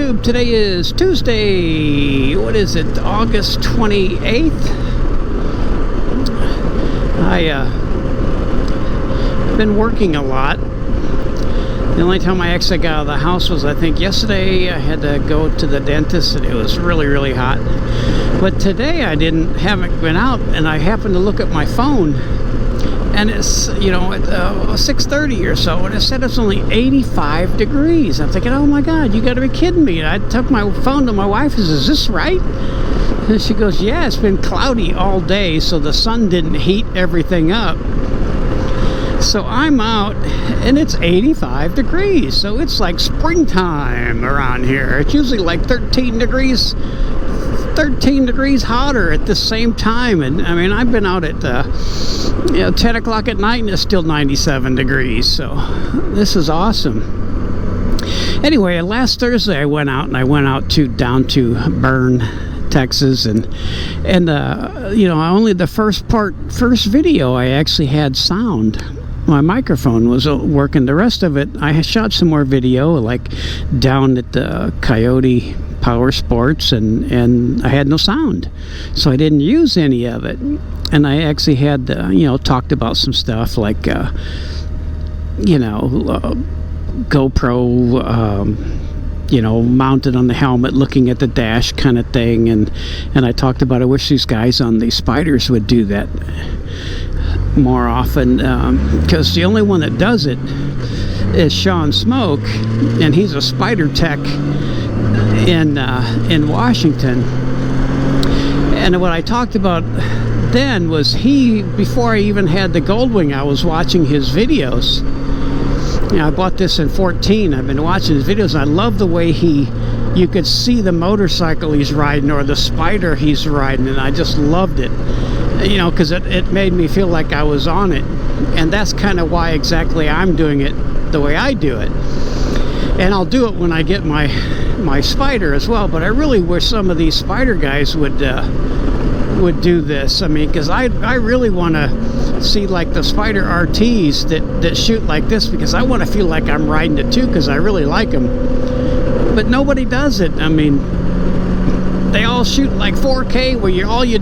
YouTube. Today is Tuesday. What is it? August 28th. I've been working a lot. The only time I actually got out of the house was, I think, yesterday. I had to go to the dentist and it was really hot. But today I haven't been out, and I happened to look at my phone, and it's, you know, at 6:30 or so, and it said it's only 85 degrees. I'm thinking, oh my God, you got to be kidding me. And I took my phone to my wife and said, is this right? And she goes, yeah, it's been cloudy all day, so the sun didn't heat everything up. So I'm out, and it's 85 degrees, so it's like springtime around here. It's usually like 13 degrees hotter at the same time. And I mean, I've been out at 10 o'clock at night and it's still 97 degrees, so this is awesome. Anyway, last Thursday I went out down to Bern, Texas, and you know, only the first video I actually had sound. My microphone was working. The rest of it, I shot some more video, like down at the Coyote Power Sports, and I had no sound, so I didn't use any of it. And I actually had, talked about some stuff like, GoPro, mounted on the helmet, looking at the dash kind of thing, and I talked about, I wish these guys on the Spyders would do that more often, because the only one that does it is Sean Smoke, and he's a Spyder tech in Washington. And what I talked about then was, before I even had the Goldwing, I was watching his videos. You know, I bought this in 2014. I've been watching his videos, and I love the way you could see the motorcycle he's riding or the Spyder he's riding, and I just loved it. You know, because it made me feel like I was on it. And that's kind of why exactly I'm doing it the way I do it. And I'll do it when I get my Spyder as well. But I really wish some of these Spyder guys would do this. I mean, because I really want to see like the Spyder RTs that shoot like this, because I want to feel like I'm riding it too, because I really like them. But nobody does it. I mean, they all shoot like 4K, where all you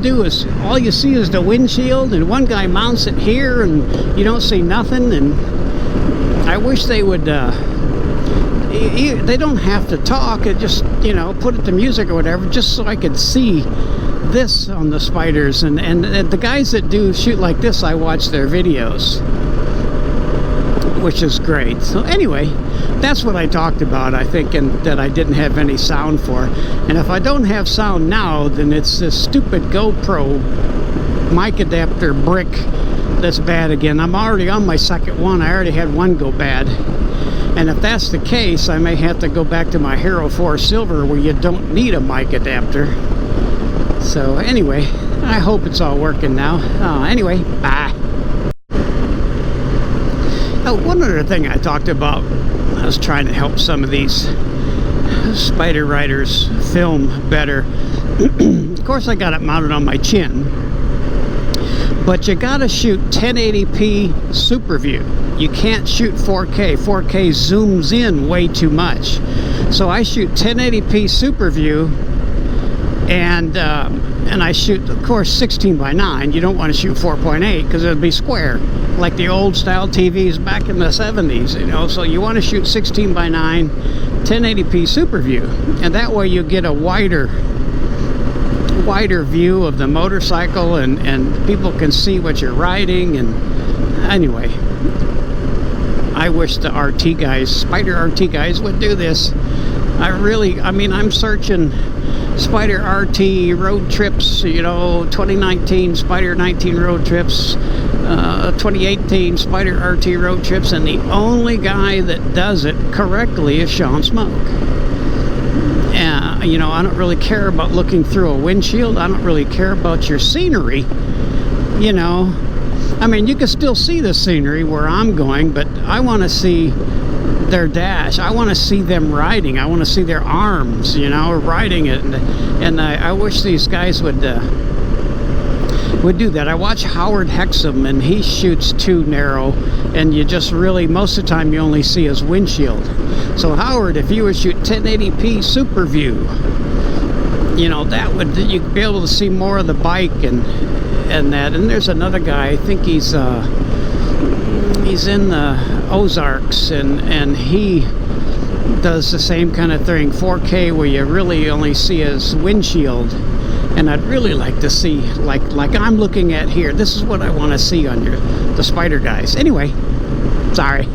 see is the windshield, and one guy mounts it here and you don't see nothing. And I wish they would, they don't have to talk, and just, put it to music or whatever, just so I could see this on the Spyders. And the guys that do shoot like this, I watch their videos, which is great. So anyway, that's what I talked about, I think, and that I didn't have any sound for. And if I don't have sound now, then it's this stupid GoPro mic adapter brick that's bad again. I'm already on my second one. I already had one go bad. And if that's the case, I may have to go back to my Hero 4 Silver, where you don't need a mic adapter. So anyway, I hope it's all working now. Anyway, bye. One other thing I talked about, I was trying to help some of these Spyder riders film better. Of course, I got it mounted on my chin, but you gotta shoot 1080p Superview. You can't shoot 4K. 4K zooms in way too much. So I shoot 1080p Superview, and I shoot, of course, 16:9. You don't want to shoot 4.8 because it would be square, like the old style TVs back in the 70s, so you want to shoot 16:9, 1080p Superview, and that way you get a wider view of the motorcycle, and people can see what you're riding. And anyway, I wish the RT guys, Spyder RT guys, would do this. I'm searching Spyder RT road trips, 2019 Spyder 19 road trips, 2018 Spyder RT road trips, and the only guy that does it correctly is Sean Smoke. I don't really care about looking through a windshield. I don't really care about your scenery. I mean, you can still see the scenery where I'm going, but I want to see their dash. I want to see them riding. I want to see their arms, riding it. And I wish these guys would would do that. I watch Howard Hexam, and he shoots too narrow, and you just really, most of the time, you only see his windshield. So Howard, if you would shoot 1080p Superview, you know, that would, you'd be able to see more of the bike and that. And there's another guy, I think he's in the Ozarks, and he does the same kind of thing, 4K, where you really only see his windshield. And I'd really like to see, like I'm looking at here, this is what I want to see on the Spyder guys. Anyway, sorry.